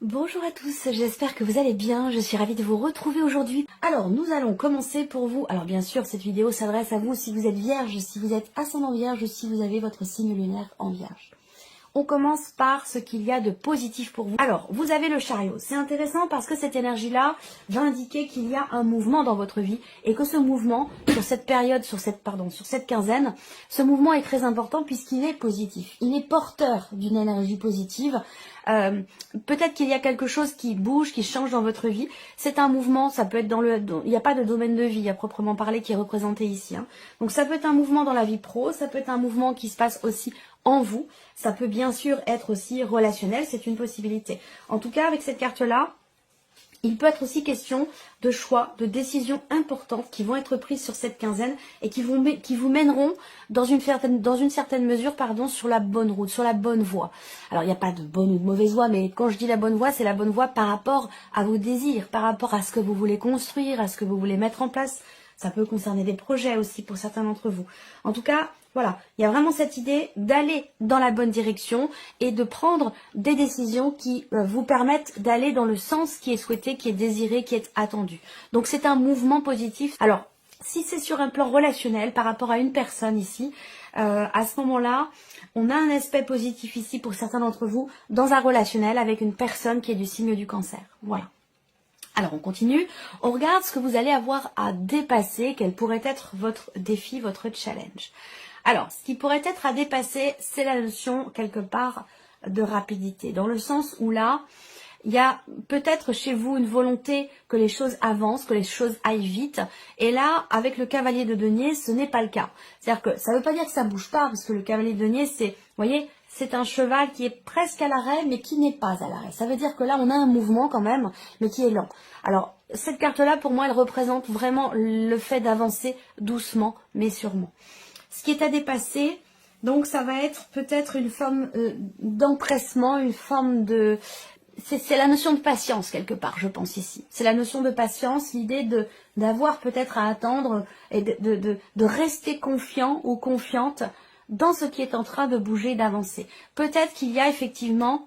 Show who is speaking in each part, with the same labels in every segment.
Speaker 1: Bonjour à tous, j'espère que vous allez bien, je suis ravie de vous retrouver aujourd'hui. Alors nous allons commencer pour vous, alors bien sûr cette vidéo s'adresse à vous si vous êtes vierge, si vous êtes ascendant vierge, si vous avez votre signe lunaire en vierge. On commence par ce qu'il y a de positif pour vous. Alors, vous avez le chariot. C'est intéressant parce que cette énergie-là va indiquer qu'il y a un mouvement dans votre vie et que ce mouvement, sur cette période, sur cette quinzaine, ce mouvement est très important puisqu'il est positif. Il est porteur d'une énergie positive. Peut-être qu'il y a quelque chose qui bouge, qui change dans votre vie. C'est un mouvement, ça peut être il n'y a pas de domaine de vie à proprement parler qui est représenté ici. Donc ça peut être un mouvement dans la vie pro, ça peut être un mouvement qui se passe aussi en vous. Ça peut bien sûr être aussi relationnel, c'est une possibilité. En tout cas, avec cette carte-là, il peut être aussi question de choix, de décisions importantes qui vont être prises sur cette quinzaine et qui vous mèneront dans une certaine mesure, sur la bonne route, sur la bonne voie. Alors, il n'y a pas de bonne ou de mauvaise voie, mais quand je dis la bonne voie, c'est la bonne voie par rapport à vos désirs, par rapport à ce que vous voulez construire, à ce que vous voulez mettre en place. Ça peut concerner des projets aussi pour certains d'entre vous. En tout cas, voilà, il y a vraiment cette idée d'aller dans la bonne direction et de prendre des décisions qui vous permettent d'aller dans le sens qui est souhaité, qui est désiré, qui est attendu. Donc c'est un mouvement positif. Alors, si c'est sur un plan relationnel par rapport à une personne ici, à ce moment-là, on a un aspect positif ici pour certains d'entre vous dans un relationnel avec une personne qui est du signe du cancer. Voilà. Alors on continue, on regarde ce que vous allez avoir à dépasser, quel pourrait être votre défi, votre challenge. Alors, ce qui pourrait être à dépasser, c'est la notion quelque part de rapidité, dans le sens où là, il y a peut-être chez vous une volonté que les choses avancent, que les choses aillent vite. Et là, avec le cavalier de denier, ce n'est pas le cas. C'est-à-dire que ça ne veut pas dire que ça bouge pas, parce que le cavalier de denier, vous voyez, c'est un cheval qui est presque à l'arrêt, mais qui n'est pas à l'arrêt. Ça veut dire que là, on a un mouvement quand même, mais qui est lent. Alors, cette carte-là, pour moi, elle représente vraiment le fait d'avancer doucement, mais sûrement. Ce qui est à dépasser, donc ça va être peut-être une forme d'empressement, une forme de... C'est la notion de patience quelque part, je pense ici. C'est la notion de patience, l'idée d'avoir peut-être à attendre et de rester confiant ou confiante dans ce qui est en train de bouger, d'avancer. Peut-être qu'il y a effectivement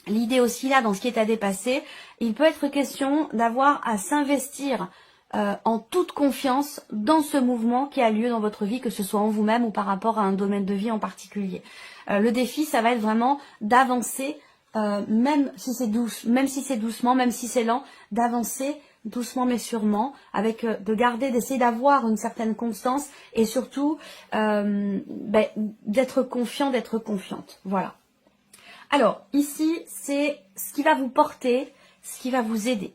Speaker 1: l'idée aussi là, dans ce qui est à dépasser, il peut être question d'avoir à s'investir en toute confiance dans ce mouvement qui a lieu dans votre vie, que ce soit en vous-même ou par rapport à un domaine de vie en particulier. Le défi, ça va être vraiment d'avancer, même si c'est doucement, même si c'est lent, d'avancer doucement mais sûrement, avec d'essayer d'avoir une certaine constance et surtout d'être confiant, d'être confiante. Voilà. Alors, ici, c'est ce qui va vous porter, ce qui va vous aider.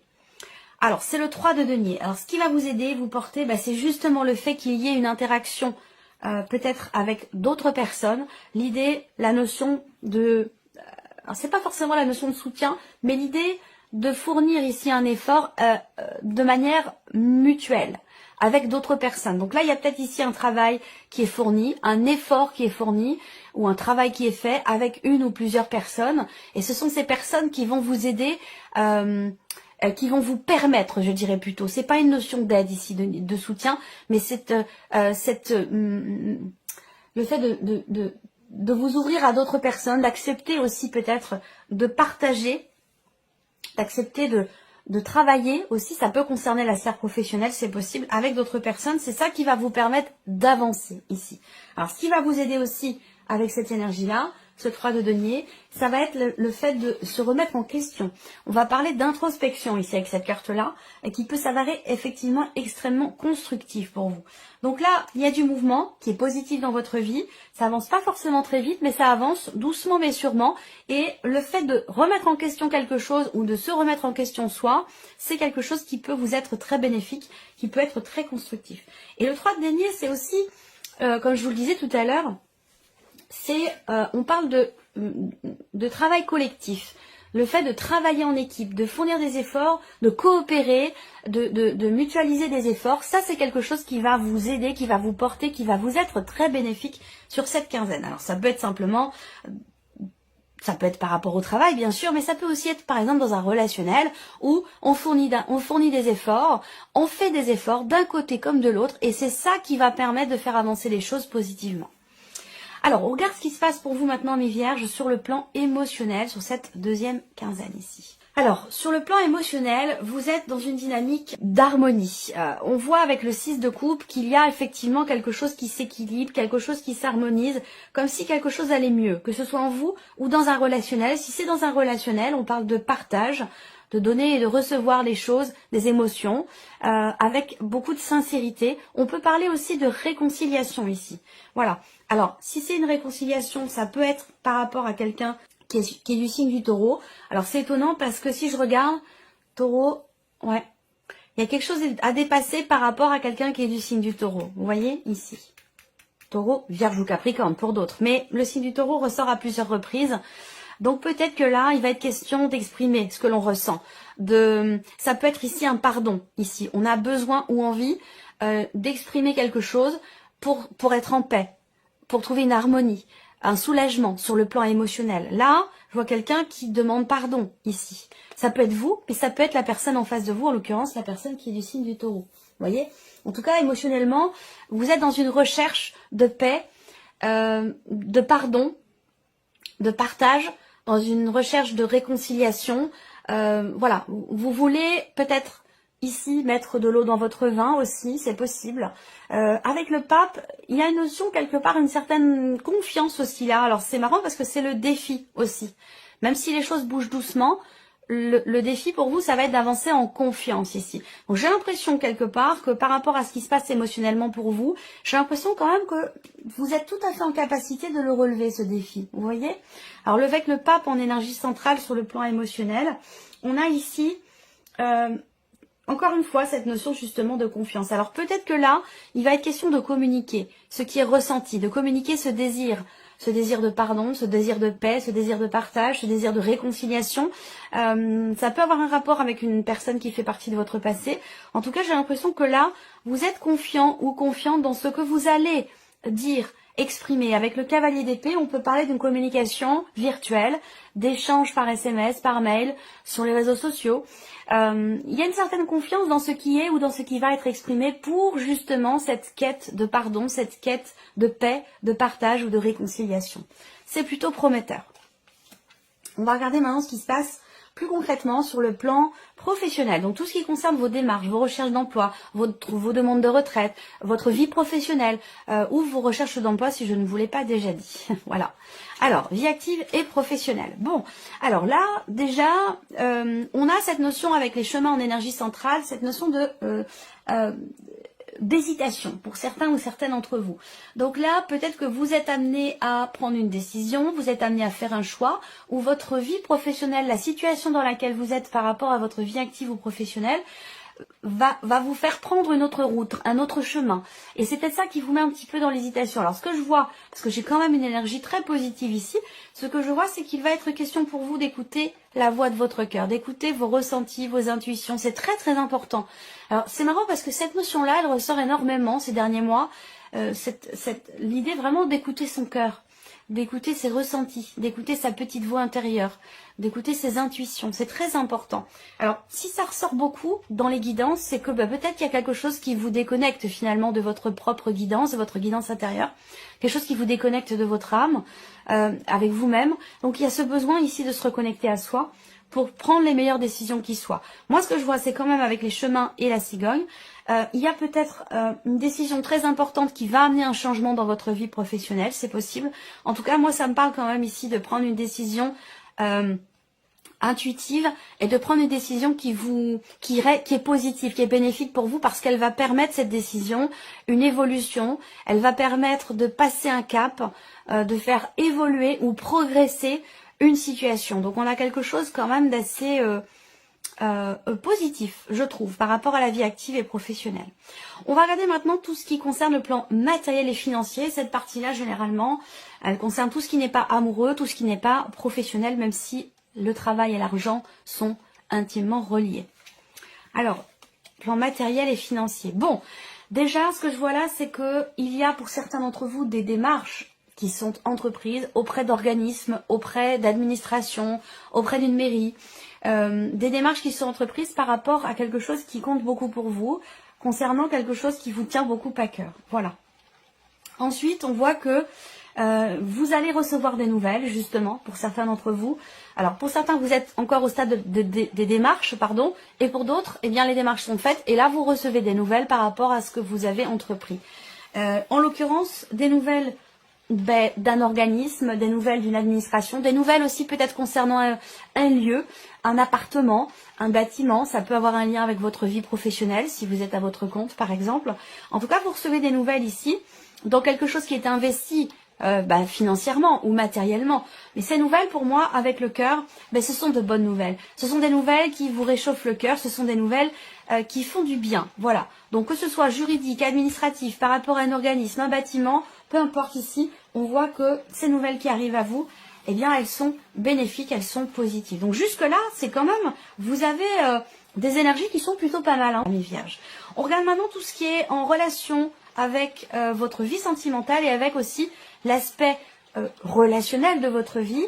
Speaker 1: Alors, c'est le 3 de denier. Alors, ce qui va vous aider, vous porter, c'est justement le fait qu'il y ait une interaction peut-être avec d'autres personnes. L'idée, la notion de... alors, c'est pas forcément la notion de soutien, mais l'idée de fournir ici un effort de manière mutuelle avec d'autres personnes. Donc là, il y a peut-être ici un travail qui est fourni, un effort qui est fourni, ou un travail qui est fait avec une ou plusieurs personnes. Et ce sont ces personnes qui vont vous aider... qui vont vous permettre, je dirais plutôt. C'est pas une notion d'aide ici, de soutien, mais c'est le fait de vous ouvrir à d'autres personnes, d'accepter aussi peut-être de partager, d'accepter de travailler aussi. Ça peut concerner la sphère professionnelle, c'est possible, avec d'autres personnes. C'est ça qui va vous permettre d'avancer ici. Alors, ce qui va vous aider aussi avec cette énergie-là, ce 3 de denier, ça va être le fait de se remettre en question. On va parler d'introspection ici avec cette carte-là, et qui peut s'avérer effectivement extrêmement constructif pour vous. Donc là, il y a du mouvement qui est positif dans votre vie. Ça avance pas forcément très vite, mais ça avance doucement mais sûrement. Et le fait de remettre en question quelque chose ou de se remettre en question soi, c'est quelque chose qui peut vous être très bénéfique, qui peut être très constructif. Et le 3 de denier, c'est aussi, comme je vous le disais tout à l'heure, on parle de travail collectif, le fait de travailler en équipe, de fournir des efforts, de coopérer, de mutualiser des efforts. Ça, c'est quelque chose qui va vous aider, qui va vous porter, qui va vous être très bénéfique sur cette quinzaine. Alors ça peut être simplement, ça peut être par rapport au travail bien sûr, mais ça peut aussi être par exemple dans un relationnel où on fournit des efforts, on fait des efforts d'un côté comme de l'autre, et c'est ça qui va permettre de faire avancer les choses positivement. Alors, on regarde ce qui se passe pour vous maintenant, mes vierges, sur le plan émotionnel, sur cette deuxième quinzaine ici. Alors, sur le plan émotionnel, vous êtes dans une dynamique d'harmonie. On voit avec le 6 de coupe qu'il y a effectivement quelque chose qui s'équilibre, quelque chose qui s'harmonise, comme si quelque chose allait mieux, que ce soit en vous ou dans un relationnel. Si c'est dans un relationnel, on parle de partage, de donner et de recevoir les choses, des émotions, avec beaucoup de sincérité. On peut parler aussi de réconciliation ici. Voilà. Alors, si c'est une réconciliation, ça peut être par rapport à quelqu'un qui est du signe du taureau. Alors c'est étonnant parce que si je regarde, taureau, ouais, il y a quelque chose à dépasser par rapport à quelqu'un qui est du signe du taureau. Vous voyez ici. Taureau, vierge ou capricorne pour d'autres. Mais le signe du taureau ressort à plusieurs reprises. Donc peut-être que là, il va être question d'exprimer ce que l'on ressent. Ça peut être ici un pardon. Ici, on a besoin ou envie d'exprimer quelque chose pour être en paix, pour trouver une harmonie, un soulagement sur le plan émotionnel. Là, je vois quelqu'un qui demande pardon ici. Ça peut être vous, mais ça peut être la personne en face de vous, en l'occurrence la personne qui est du signe du taureau. Vous voyez? En tout cas, émotionnellement, vous êtes dans une recherche de paix, de pardon, de partage, dans une recherche de réconciliation. Voilà, vous voulez peut-être ici mettre de l'eau dans votre vin aussi, c'est possible. Avec le pape, il y a une notion quelque part, une certaine confiance aussi là. Alors c'est marrant parce que c'est le défi aussi. Même si les choses bougent doucement, le défi pour vous, ça va être d'avancer en confiance ici. Donc j'ai l'impression quelque part que par rapport à ce qui se passe émotionnellement pour vous, j'ai l'impression quand même que vous êtes tout à fait en capacité de le relever, ce défi. Vous voyez? Alors avec le pape en énergie centrale sur le plan émotionnel, on a ici... encore une fois, cette notion justement de confiance. Alors peut-être que là, il va être question de communiquer ce qui est ressenti, de communiquer ce désir de pardon, ce désir de paix, ce désir de partage, ce désir de réconciliation. Ça peut avoir un rapport avec une personne qui fait partie de votre passé. En tout cas, j'ai l'impression que là, vous êtes confiant ou confiante dans ce que vous allez dire, exprimer. Avec le cavalier d'épée, on peut parler d'une communication virtuelle, d'échanges par SMS, par mail, sur les réseaux sociaux. Il y a une certaine confiance dans ce qui est ou dans ce qui va être exprimé pour justement cette quête de pardon, cette quête de paix, de partage ou de réconciliation. C'est plutôt prometteur. On va regarder maintenant ce qui se passe plus concrètement sur le plan professionnel. Donc tout ce qui concerne vos démarches, vos recherches d'emploi, vos demandes de retraite, votre vie professionnelle ou vos recherches d'emploi si je ne vous l'ai pas déjà dit. Voilà. Alors, vie active et professionnelle. Bon, alors là, déjà, on a cette notion avec les chemins en énergie centrale, cette notion de... d'hésitation pour certains ou certaines d'entre vous. Donc là, peut-être que vous êtes amené à prendre une décision, vous êtes amené à faire un choix, ou votre vie professionnelle, la situation dans laquelle vous êtes par rapport à votre vie active ou professionnelle, va vous faire prendre une autre route, un autre chemin. Et c'est peut-être ça qui vous met un petit peu dans l'hésitation. Alors ce que je vois, parce que j'ai quand même une énergie très positive ici, ce que je vois c'est qu'il va être question pour vous d'écouter la voix de votre cœur, d'écouter vos ressentis, vos intuitions. C'est très très important. Alors c'est marrant parce que cette notion-là, elle ressort énormément ces derniers mois. L'idée vraiment d'écouter son cœur, d'écouter ses ressentis, d'écouter sa petite voix intérieure, d'écouter ses intuitions. C'est très important. Alors, si ça ressort beaucoup dans les guidances, c'est que peut-être qu'il y a quelque chose qui vous déconnecte finalement de votre propre guidance, de votre guidance intérieure, quelque chose qui vous déconnecte de votre âme, avec vous-même. Donc, il y a ce besoin ici de se reconnecter à soi pour prendre les meilleures décisions qui soient. Moi, ce que je vois, c'est quand même avec les chemins et la cigogne, il y a peut-être une décision très importante qui va amener un changement dans votre vie professionnelle, c'est possible. En tout cas, moi, ça me parle quand même ici de prendre une décision intuitive et de prendre une décision qui est positive, qui est bénéfique pour vous parce qu'elle va permettre cette décision, une évolution, elle va permettre de passer un cap, de faire évoluer ou progresser une situation. Donc on a quelque chose quand même d'assez positif, je trouve, par rapport à la vie active et professionnelle. On va regarder maintenant tout ce qui concerne le plan matériel et financier. Cette partie-là, généralement, elle concerne tout ce qui n'est pas amoureux, tout ce qui n'est pas professionnel, même si le travail et l'argent sont intimement reliés. Alors, plan matériel et financier. Bon, déjà, ce que je vois là, c'est que il y a pour certains d'entre vous des démarches qui sont entreprises auprès d'organismes, auprès d'administrations, auprès d'une mairie. Des démarches qui sont entreprises par rapport à quelque chose qui compte beaucoup pour vous, concernant quelque chose qui vous tient beaucoup à cœur. Voilà. Ensuite, on voit que Vous allez recevoir des nouvelles, justement, pour certains d'entre vous. Alors, pour certains, vous êtes encore au stade des démarches, pardon, et pour d'autres, eh bien, les démarches sont faites, et là, vous recevez des nouvelles par rapport à ce que vous avez entrepris. En l'occurrence, des nouvelles d'un organisme, des nouvelles d'une administration, des nouvelles aussi peut-être concernant un lieu, un appartement, un bâtiment. Ça peut avoir un lien avec votre vie professionnelle, si vous êtes à votre compte, par exemple. En tout cas, vous recevez des nouvelles ici, dans quelque chose qui est investi financièrement ou matériellement. Mais ces nouvelles, pour moi, avec le cœur, ce sont de bonnes nouvelles. Ce sont des nouvelles qui vous réchauffent le cœur, ce sont des nouvelles qui font du bien. Voilà. Donc que ce soit juridique, administratif, par rapport à un organisme, un bâtiment, peu importe ici, on voit que ces nouvelles qui arrivent à vous, eh bien, elles sont bénéfiques, elles sont positives. Donc jusque-là, c'est quand même, vous avez des énergies qui sont plutôt pas mal, hein, mes vierges. On regarde maintenant tout ce qui est en relation avec votre vie sentimentale et avec aussi l'aspect relationnel de votre vie,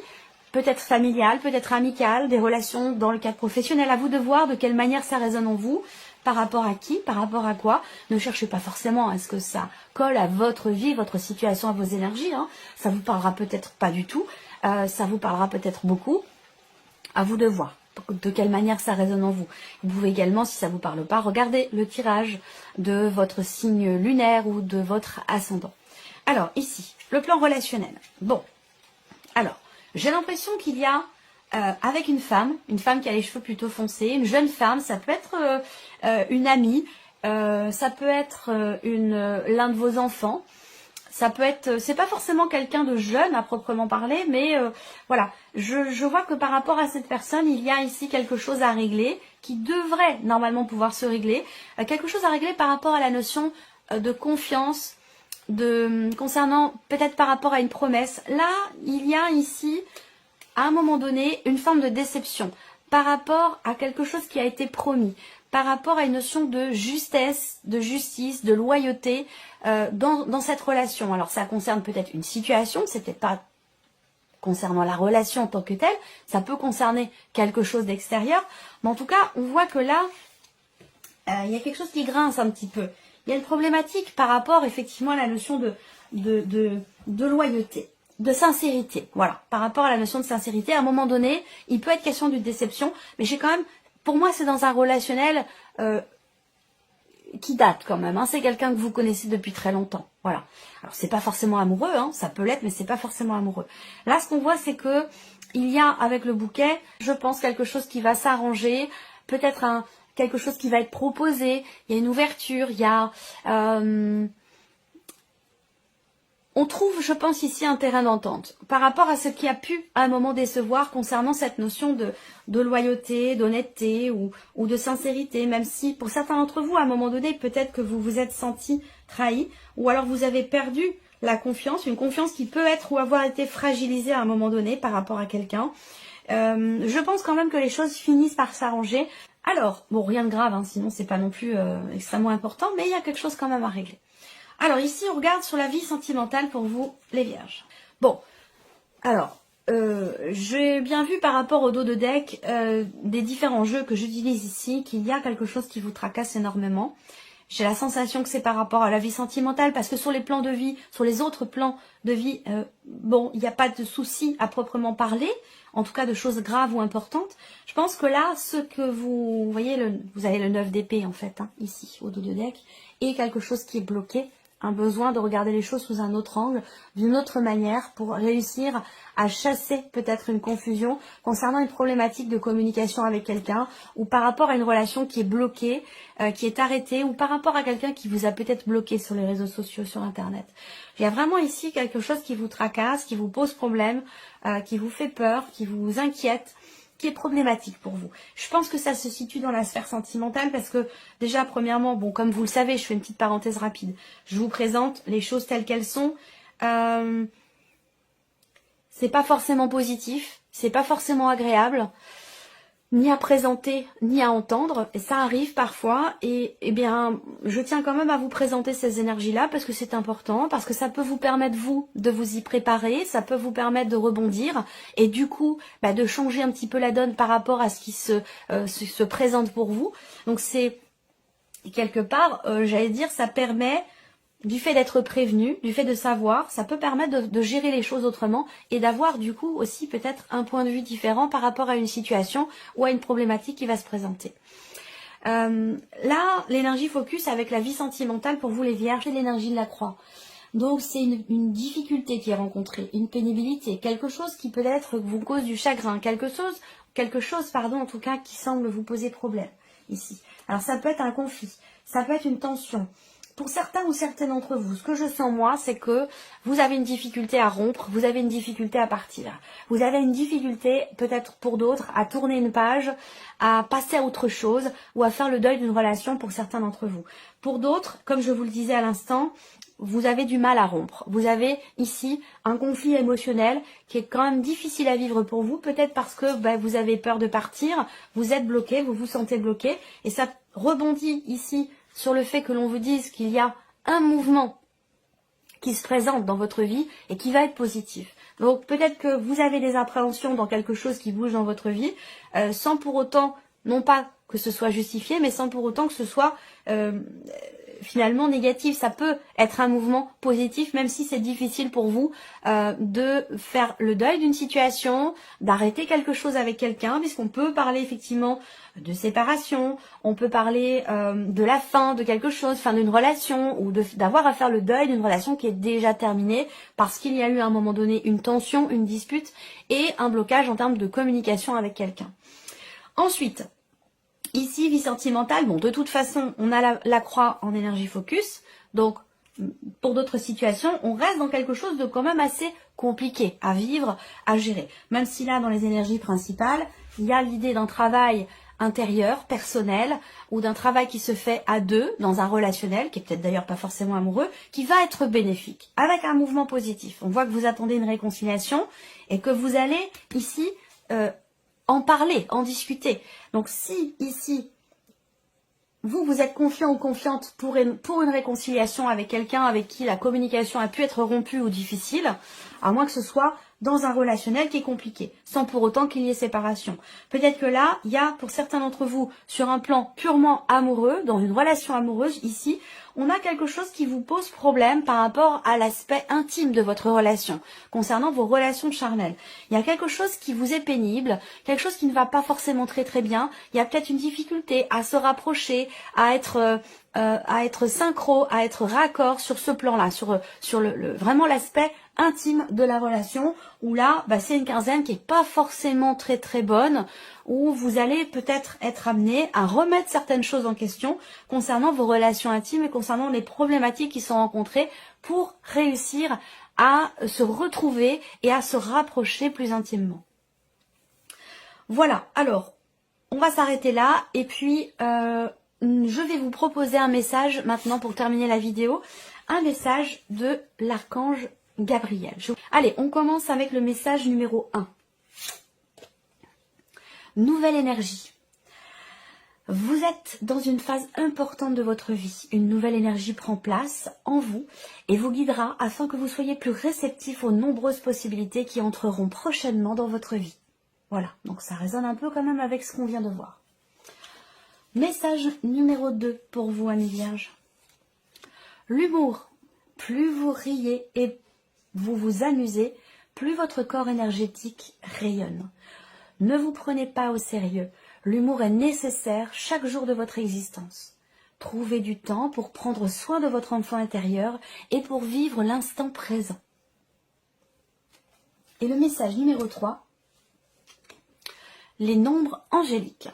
Speaker 1: peut-être familial, peut-être amical, des relations dans le cadre professionnel. À vous de voir de quelle manière ça résonne en vous, par rapport à qui, par rapport à quoi. Ne cherchez pas forcément à ce que ça colle à votre vie, votre situation, à vos énergies. Hein. Ça vous parlera peut-être pas du tout, ça vous parlera peut-être beaucoup. À vous de voir de quelle manière ça résonne en vous. Vous pouvez également, si ça ne vous parle pas, regarder le tirage de votre signe lunaire ou de votre ascendant. Alors, ici, le plan relationnel. Bon, alors, j'ai l'impression qu'il y a, avec une femme qui a les cheveux plutôt foncés, une jeune femme, ça peut être une amie, ça peut être l'un de vos enfants, ça peut être, c'est pas forcément quelqu'un de jeune à proprement parler, mais voilà, je vois que par rapport à cette personne, il y a ici quelque chose à régler, qui devrait normalement pouvoir se régler, quelque chose à régler par rapport à la notion de confiance, concernant peut-être par rapport à une promesse. Là, il y a ici, à un moment donné, une forme de déception par rapport à quelque chose qui a été promis, par rapport à une notion de justesse, de justice, de loyauté dans cette relation. Alors ça concerne peut-être une situation, c'est peut-être pas concernant la relation en tant que telle, ça peut concerner quelque chose d'extérieur, mais en tout cas, on voit que là, il y a quelque chose qui grince un petit peu. Il y a une problématique par rapport effectivement à la notion de loyauté, de sincérité. Voilà, par rapport à la notion de sincérité, à un moment donné, il peut être question d'une déception, mais j'ai quand même, pour moi, c'est dans un relationnel qui date quand même. Hein. C'est quelqu'un que vous connaissez depuis très longtemps. Voilà. Alors c'est pas forcément amoureux, hein. Ça peut l'être, mais c'est pas forcément amoureux. Là, ce qu'on voit, c'est que il y a avec le bouquet, je pense, quelque chose qui va s'arranger, peut-être quelque chose qui va être proposé. Il y a une ouverture, il y a on trouve, je pense, ici un terrain d'entente par rapport à ce qui a pu à un moment décevoir concernant cette notion de loyauté, d'honnêteté ou de sincérité, même si pour certains d'entre vous, à un moment donné, peut-être que vous vous êtes senti trahi ou alors vous avez perdu la confiance, une confiance qui peut être ou avoir été fragilisée à un moment donné par rapport à quelqu'un. Je pense quand même que les choses finissent par s'arranger. Alors, bon, rien de grave, hein, sinon c'est pas non plus extrêmement important, mais il y a quelque chose quand même à régler. Alors ici, on regarde sur la vie sentimentale pour vous, les vierges. Bon, alors, j'ai bien vu par rapport au dos de deck des différents jeux que j'utilise ici qu'il y a quelque chose qui vous tracasse énormément. J'ai la sensation que c'est par rapport à la vie sentimentale parce que sur les plans de vie, sur les autres plans de vie, bon, il n'y a pas de soucis à proprement parler, en tout cas de choses graves ou importantes. Je pense que là, ce que vous voyez, vous avez le 9 d'épée en fait, hein, ici, au dos de deck, et quelque chose qui est bloqué. Un besoin de regarder les choses sous un autre angle, d'une autre manière, pour réussir à chasser peut-être une confusion concernant une problématique de communication avec quelqu'un, ou par rapport à une relation qui est bloquée, qui est arrêtée, ou par rapport à quelqu'un qui vous a peut-être bloqué sur les réseaux sociaux, sur Internet. Il y a vraiment ici quelque chose qui vous tracasse, qui vous pose problème, qui vous fait peur, qui vous inquiète, qui est problématique pour vous. Je pense que ça se situe dans la sphère sentimentale parce que déjà, premièrement, bon, comme vous le savez, je fais une petite parenthèse rapide. Je vous présente les choses telles qu'elles sont. C'est pas forcément positif, c'est pas forcément agréable, ni à présenter, ni à entendre, et ça arrive parfois, et eh bien, je tiens quand même à vous présenter ces énergies-là, parce que c'est important, parce que ça peut vous permettre, vous, de vous y préparer, ça peut vous permettre de rebondir, et du coup, de changer un petit peu la donne par rapport à ce qui se présente pour vous. Donc c'est, quelque part, j'allais dire, ça permet du fait d'être prévenu, du fait de savoir, ça peut permettre de gérer les choses autrement et d'avoir du coup aussi peut-être un point de vue différent par rapport à une situation ou à une problématique qui va se présenter. Là, l'énergie focus avec la vie sentimentale pour vous les vierges, c'est l'énergie de la croix. Donc c'est une difficulté qui est rencontrée, une pénibilité, quelque chose qui peut-être vous cause du chagrin, quelque chose en tout cas qui semble vous poser problème ici. Alors ça peut être un conflit, ça peut être une tension. Pour certains ou certaines d'entre vous, ce que je sens moi, c'est que vous avez une difficulté à rompre, vous avez une difficulté à partir. Vous avez une difficulté, peut-être pour d'autres, à tourner une page, à passer à autre chose ou à faire le deuil d'une relation pour certains d'entre vous. Pour d'autres, comme je vous le disais à l'instant, vous avez du mal à rompre. Vous avez ici un conflit émotionnel qui est quand même difficile à vivre pour vous, peut-être parce que vous avez peur de partir, vous êtes bloqué, vous vous sentez bloqué, et ça rebondit ici sur le fait que l'on vous dise qu'il y a un mouvement qui se présente dans votre vie et qui va être positif. Donc peut-être que vous avez des appréhensions dans quelque chose qui bouge dans votre vie, sans pour autant, non pas que ce soit justifié, mais sans pour autant que ce soit finalement négatif. Ça peut être un mouvement positif, même si c'est difficile pour vous de faire le deuil d'une situation, d'arrêter quelque chose avec quelqu'un, puisqu'on peut parler effectivement de séparation, on peut parler de la fin de quelque chose, fin d'une relation, ou d'avoir à faire le deuil d'une relation qui est déjà terminée, parce qu'il y a eu à un moment donné une tension, une dispute, et un blocage en termes de communication avec quelqu'un. Ensuite, ici, vie sentimentale, bon, de toute façon, on a la croix en énergie focus, donc pour d'autres situations, on reste dans quelque chose de quand même assez compliqué à vivre, à gérer. Même si là, dans les énergies principales, il y a l'idée d'un travail intérieur, personnel, ou d'un travail qui se fait à deux, dans un relationnel, qui est peut-être d'ailleurs pas forcément amoureux, qui va être bénéfique, avec un mouvement positif. On voit que vous attendez une réconciliation, et que vous allez ici en parler, en discuter. Donc si ici, vous êtes confiant ou confiante pour une réconciliation avec quelqu'un avec qui la communication a pu être rompue ou difficile, à moins que ce soit dans un relationnel qui est compliqué, sans pour autant qu'il y ait séparation. Peut-être que là, il y a pour certains d'entre vous, sur un plan purement amoureux, dans une relation amoureuse, ici, on a quelque chose qui vous pose problème par rapport à l'aspect intime de votre relation, concernant vos relations charnelles. Il y a quelque chose qui vous est pénible, quelque chose qui ne va pas forcément très bien, il y a peut-être une difficulté à se rapprocher, à être synchro, à être raccord sur ce plan-là, sur vraiment l'aspect intime de la relation, où là, c'est une quinzaine qui est pas forcément très bonne, où vous allez peut-être être amené à remettre certaines choses en question concernant vos relations intimes et concernant les problématiques qui sont rencontrées pour réussir à se retrouver et à se rapprocher plus intimement. Voilà, alors, on va s'arrêter là, et puis je vais vous proposer un message maintenant pour terminer la vidéo, un message de l'archange Gabriel. Allez, on commence avec le message numéro 1. Nouvelle énergie. Vous êtes dans une phase importante de votre vie. Une nouvelle énergie prend place en vous et vous guidera afin que vous soyez plus réceptif aux nombreuses possibilités qui entreront prochainement dans votre vie. Voilà, donc ça résonne un peu quand même avec ce qu'on vient de voir. Message numéro 2 pour vous, amis vierges. L'humour. Plus vous riez et vous vous amusez, plus votre corps énergétique rayonne. Ne vous prenez pas au sérieux. L'humour est nécessaire chaque jour de votre existence. Trouvez du temps pour prendre soin de votre enfant intérieur et pour vivre l'instant présent. Et le message numéro 3. Les nombres angéliques.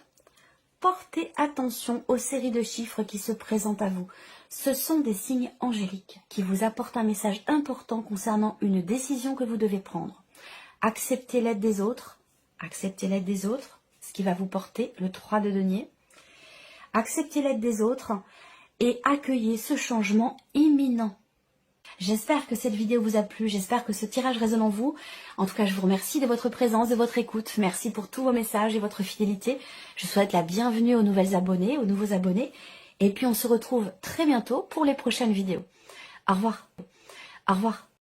Speaker 1: Portez attention aux séries de chiffres qui se présentent à vous. Ce sont des signes angéliques qui vous apportent un message important concernant une décision que vous devez prendre. Acceptez l'aide des autres. Acceptez l'aide des autres, ce qui va vous porter le 3 de denier. Acceptez l'aide des autres et accueillez ce changement imminent. J'espère que cette vidéo vous a plu, j'espère que ce tirage résonne en vous. En tout cas, je vous remercie de votre présence, de votre écoute. Merci pour tous vos messages et votre fidélité. Je souhaite la bienvenue aux nouvelles abonnés, aux nouveaux abonnés. Et puis on se retrouve très bientôt pour les prochaines vidéos. Au revoir. Au revoir.